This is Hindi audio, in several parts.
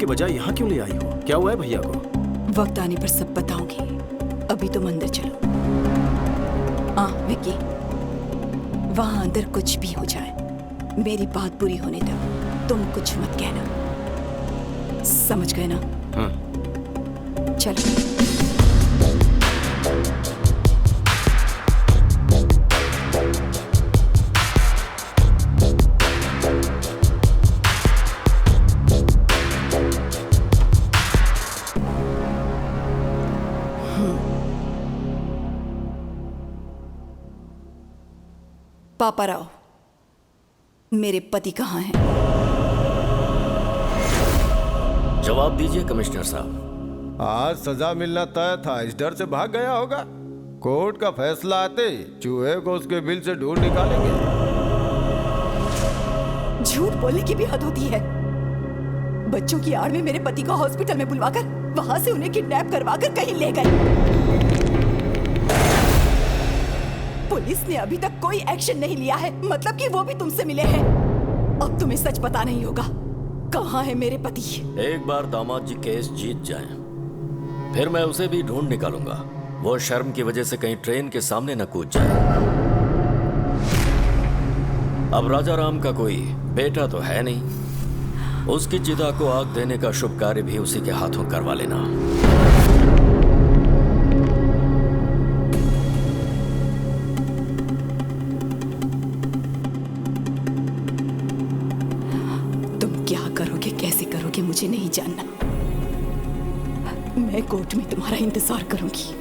के बजाय यहाँ क्यों ले आई हो? क्या हुआ है भैया को? वक्त आने पर सब बताऊंगी, अभी तुम अंदर चलो। विक्की, वहां अंदर कुछ भी हो जाए, मेरी बात पूरी होने तक तुम कुछ मत कहना, समझ गए ना? हाँ। चलो। पापा राव, मेरे पति कहाँ हैं? जवाब दीजिए कमिश्नर साहब। आज सजा मिलना तय था, इस डर से भाग गया होगा। कोर्ट का फैसला आते ही चूहे को उसके बिल से ढूंढ निकालेंगे। झूठ बोलने की भी हद होती है। बच्चों की आड़ में मेरे पति को हॉस्पिटल में बुलवाकर वहां से उन्हें किडनैप करवाकर कहीं ले गए। पुलिस ने अभी तक कोई एक्शन नहीं लिया है, मतलब कि वो भी तुमसे मिले हैं। अब तुम्हें सच पता नहीं होगा, कहाँ है मेरे पति? एक बार दामाद जी केस जीत जाएं, फिर मैं उसे भी ढूंढ निकालूंगा। वो शर्म की वजह से कहीं ट्रेन के सामने न कूद जाए। अब राजा राम का कोई बेटा तो है नहीं, उसकी चिता को आग देने का शुभ कार्य भी उसी के हाथों करवा लेना। मुझे नहीं जानना, मैं कोर्ट में तुम्हारा इंतजार करूंगी।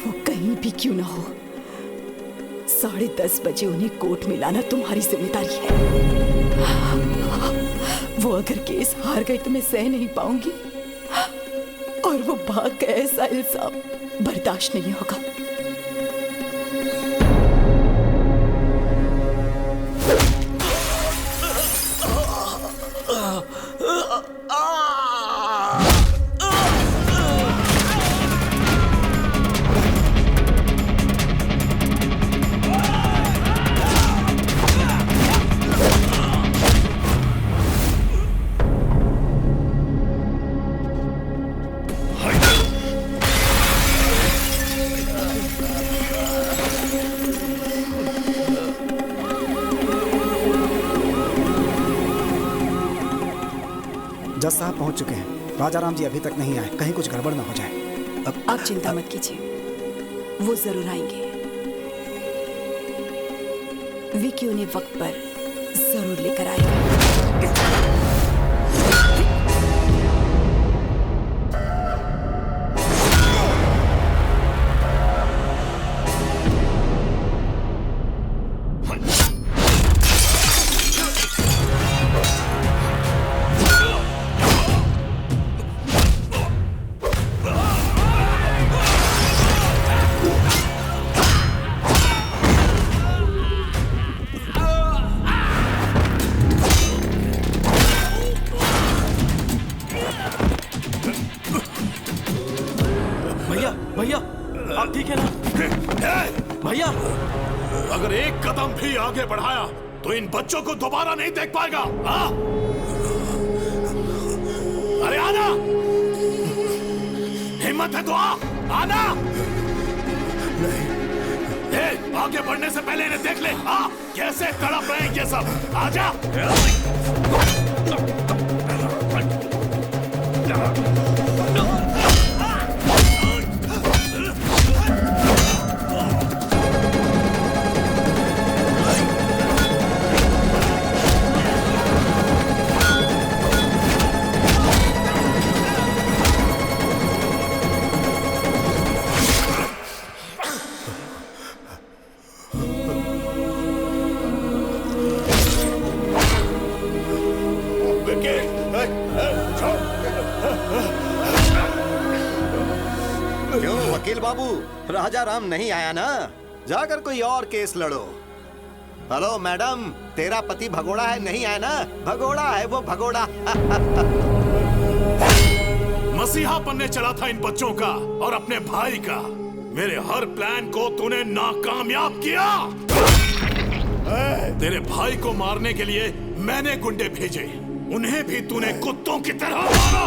वो कहीं भी क्यों ना हो, 10:30 बजे उन्हें कोर्ट में लाना तुम्हारी जिम्मेदारी है। वो अगर केस हार गए तो मैं सह नहीं पाऊंगी, और वो भाग गए, ऐसा इल्जाम बर्दाश्त नहीं होगा। जज साहब पहुंच चुके हैं। राजा राम जी अभी तक नहीं आए, कहीं कुछ गड़बड़ ना हो जाए। आप चिंता मत कीजिए, वो जरूर आएंगे। विकी उन्हें वक्त पर जरूर लेकर आएगा। भैया आप ठीक है ना? भैया अगर एक कदम भी आगे बढ़ाया तो इन बच्चों को दोबारा नहीं देख पाएगा। हाँ? अरे आना, हिम्मत है तो आना। आगे बढ़ने से पहले इन्हें देख ले, कैसे तड़प रहे हैं ये सब। आजा। क्यों वकील बाबू, राजा राम नहीं आया ना? जाकर कोई और केस लड़ो। हेलो मैडम, तेरा पति भगोड़ा है, नहीं आया ना? भगोड़ा है वो, भगोड़ा। मसीहा बनने चला था इन बच्चों का और अपने भाई का। मेरे हर प्लान को तूने नाकामयाब किया। तेरे भाई को मारने के लिए मैंने गुंडे भेजे, उन्हें भी तूने कुत्तों की तरह मारा।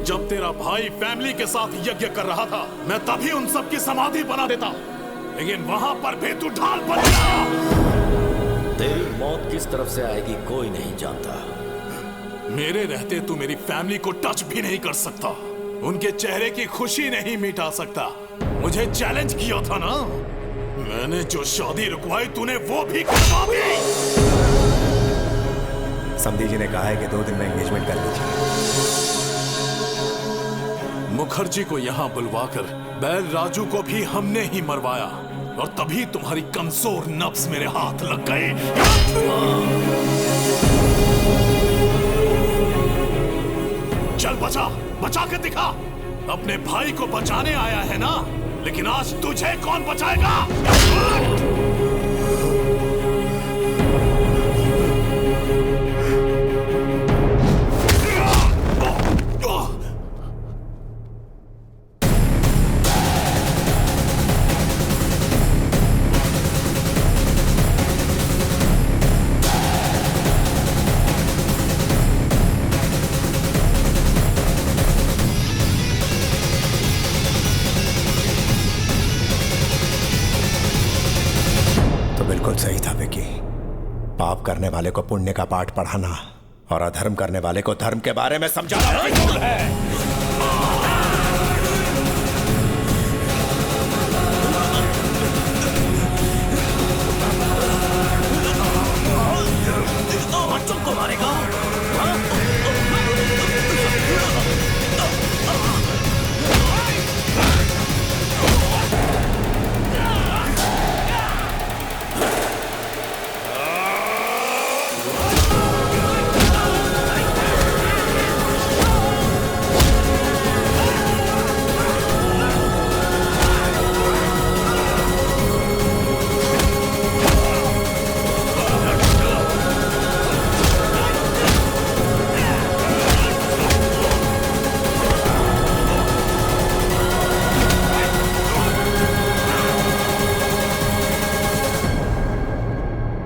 जब तेरा भाई फैमिली के साथ यज्ञ कर रहा था, मैं तभी उन सब की समाधि बना देता, लेकिन वहां पर भी तू ढाल बन गया। तेरी मौत किस तरफ से आएगी कोई नहीं जानता। मेरे रहते तू मेरी फैमिली को टच भी नहीं कर सकता, उनके चेहरे की खुशी नहीं मिटा सकता। मुझे चैलेंज किया था ना, मैंने जो शादी रुकवाई तूने वो भी करवा दी। समधी जी ने कहा है कि 2 दिन में एंगेजमेंट कर लीजिए। मुखर्जी को यहाँ बुलवाकर बैल राजू को भी हमने ही मरवाया, और तभी तुम्हारी कमजोर नब्ज मेरे हाथ लग गए। चल बचा, बचा के दिखा। अपने भाई को बचाने आया है ना, लेकिन आज तुझे कौन बचाएगा? सही था विकी। पाप करने वाले को पुण्य का पाठ पढ़ाना और अधर्म करने वाले को धर्म के बारे में समझाना फिजूल है। बच्चों को मारेगा?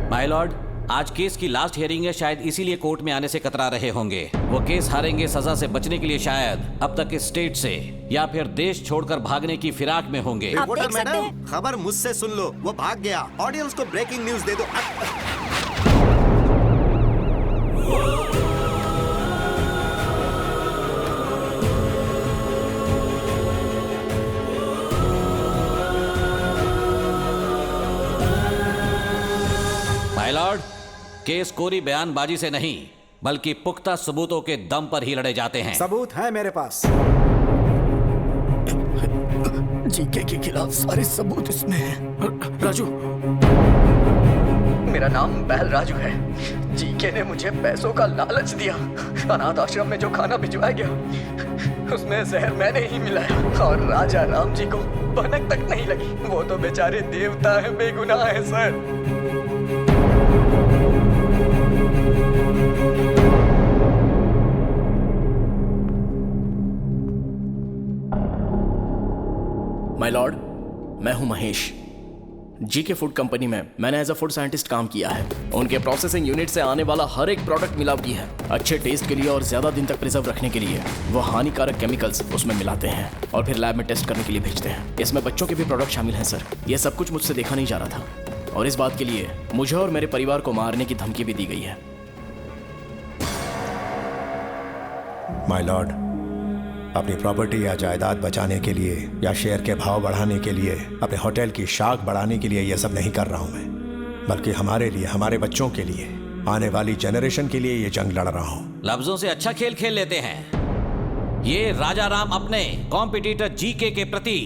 माय लॉर्ड, आज केस की लास्ट हियरिंग है, शायद इसीलिए कोर्ट में आने से कतरा रहे होंगे। वो केस हारेंगे सजा से बचने के लिए शायद अब तक इस स्टेट से या फिर देश छोड़कर भागने की फिराक में होंगे। रिपोर्टर मैडम, खबर मुझसे सुन लो, वो भाग गया। ऑडियंस को ब्रेकिंग न्यूज दे दो। माय लॉर्ड, केस कोरी बयानबाजी से नहीं बल्कि पुख्ता सबूतों के दम पर ही लड़े जाते हैं। सबूत है मेरे पास। जीके के खिलाफ सारे सबूत इसमें हैं। राजू, मेरा नाम बैल राजू है। जीके ने मुझे पैसों का लालच दिया। अनाथ आश्रम में जो खाना भिजवाया गया उसमें जहर मैंने ही मिलाया, और राजा राम जी को भनक तक नहीं लगी। वो तो बेचारे देवता है, बेगुनाह है सर। माय लॉर्ड, मैं हूं महेश। जीके फूड कंपनी में मैंने एज अ फूड साइंटिस्ट काम किया है। उनके प्रोसेसिंग यूनिट से आने वाला हर एक प्रोडक्ट मिलावटी है। अच्छे टेस्ट के लिए और ज्यादा दिन तक प्रिजर्व रखने के लिए वो हानिकारक केमिकल्स उसमें मिलाते हैं और फिर लैब में टेस्ट करने के लिए भेजते हैं। इसमें बच्चों के भी प्रोडक्ट शामिल हैं सर। यह सब कुछ मुझसे देखा नहीं जा रहा था और इस बात के लिए मुझे और मेरे परिवार को मारने की धमकी भी दी गई है। माय लॉर्ड, अपनी प्रॉपर्टी या जायदाद बचाने के लिए या शेयर के भाव बढ़ाने के लिए, अपने होटल की शाख बढ़ाने के लिए यह सब नहीं कर रहा हूं मैं, बल्कि हमारे लिए, हमारे बच्चों के लिए, आने वाली जनरेशन के लिए ये जंग लड़ रहा हूं। लफ्जों से अच्छा खेल खेल लेते हैं। ये राजा राम अपने कॉम्पिटिटर जीके के प्रति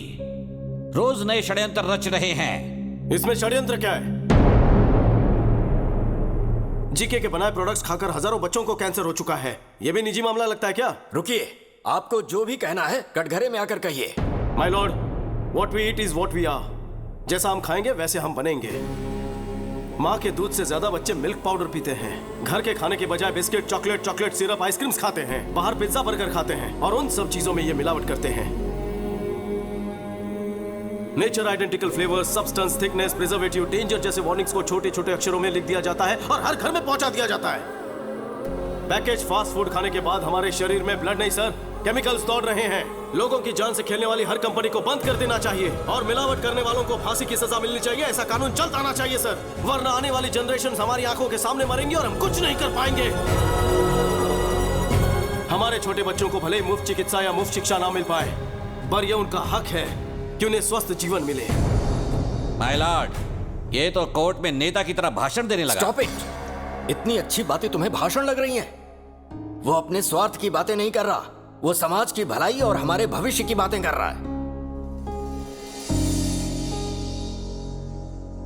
रोज नए षड्यंत्र रच रहे हैं। इसमें षड्यंत्र क्या है? जीके के बनाए प्रोडक्ट्स खाकर हजारों बच्चों को कैंसर हो चुका है। यह भी निजी मामला लगता है क्या? रुकिए, आपको जो भी कहना है कटघरे में आकर कहिए। My lord, what we eat is what we are. जैसा हम खाएंगे वैसे हम बनेंगे। माँ के दूध से ज्यादा बच्चे मिल्क पाउडर पीते हैं। घर के खाने के बजाय बिस्किट, चॉकलेट सिरप, आइसक्रीम्स खाते हैं। बाहर पिज्जा बर्गर खाते हैं और उन सब चीजों में ये मिलावट करते हैं। Nature identical flavour, substance, thickness, preservative, danger जैसे वार्निंग्स को छोटे छोटे अक्षरों में लिख दिया जाता है और हर घर में पहुंचा दिया जाता है। पैकेज फास्ट फूड खाने के बाद हमारे शरीर में ब्लड नहीं सर, केमिकल्स दौड़ रहे हैं। लोगों की जान से खेलने वाली हर कंपनी को बंद कर देना चाहिए और मिलावट करने वालों को फांसी की सजा मिलनी चाहिए। ऐसा कानून जल्द आना चाहिए सर, वरना आने वाली जनरेशन हमारी आंखों के सामने मरेंगे और हम कुछ नहीं कर पाएंगे। हमारे छोटे बच्चों को भले मुफ्त चिकित्सा या मुफ्त शिक्षा ना मिल पाए, पर यह उनका हक है कि उन्हें स्वस्थ जीवन मिले। माय लॉर्ड, ये तो कोर्ट में नेता की तरह भाषण देने लगा। Stop it! इतनी अच्छी बातें तुम्हें भाषण लग रही हैं? वो अपने स्वार्थ की बातें नहीं कर रहा, वो समाज की भलाई और हमारे भविष्य की बातें कर रहा है।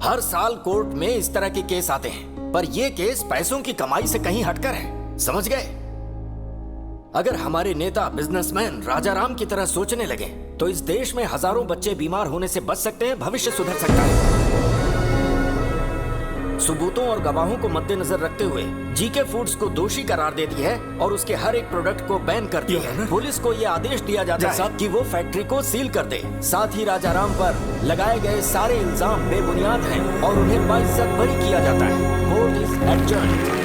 हर साल कोर्ट में इस तरह के केस आते हैं, पर ये केस पैसों की कमाई से कहीं हटकर है, समझ गए? अगर हमारे नेता बिजनेसमैन राजा राम की तरह सोचने लगे तो इस देश में हजारों बच्चे बीमार होने से बच सकते हैं, भविष्य सुधर सकता है। सबूतों और गवाहों को मद्देनजर रखते हुए जीके फूड्स को दोषी करार देती है और उसके हर एक प्रोडक्ट को बैन करती है। पुलिस को यह आदेश दिया जाता है कि वो फैक्ट्री को सील कर दे। साथ ही राजा राम पर लगाए गए सारे इल्जाम बेबुनियाद हैं और उन्हें बाइज्जत बरी किया जाता है। Court is adjourned.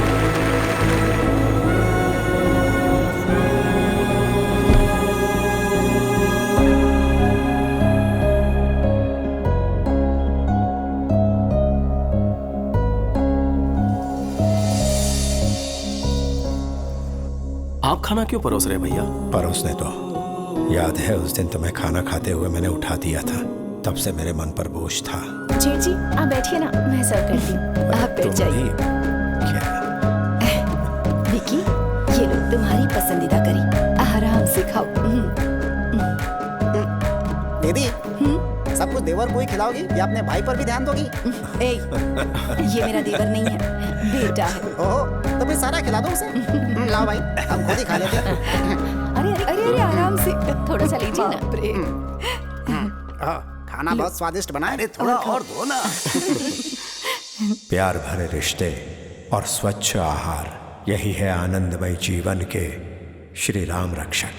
आप खाना क्यों परोस रहे भैया? परोसने तो याद है उस दिन तुम्हें खाना खाते हुए मैंने उठा दिया था, तब से मेरे मन पर बोझ था। जेठ जी आप बैठिए ना, मैं सर्व करती हूँ। आप बैठ जाइए। क्या विकी, ये लो तुम्हारी पसंदीदा करी, आराम से खाओ। दीदी, सब कुछ देवर को ही खिलाओगी या अपने भाई पर भी ध्यान दोगी? ए, ये मेरा देवर नहीं है, बेटा है। ओहो, तो फिर सारा खिला दो उसे। लाओ भाई, हम खुद ही खा लेते हैं। अरे अरे अरे अरे आराम से, थोड़ा सा लीजिए ना। खाना बहुत स्वादिष्ट बना है। थोड़ा और दो ना। प्यार भरे रिश्ते और स्वच्छ आहार, यही है आनंदमय जीवन के श्री राम रक्षक।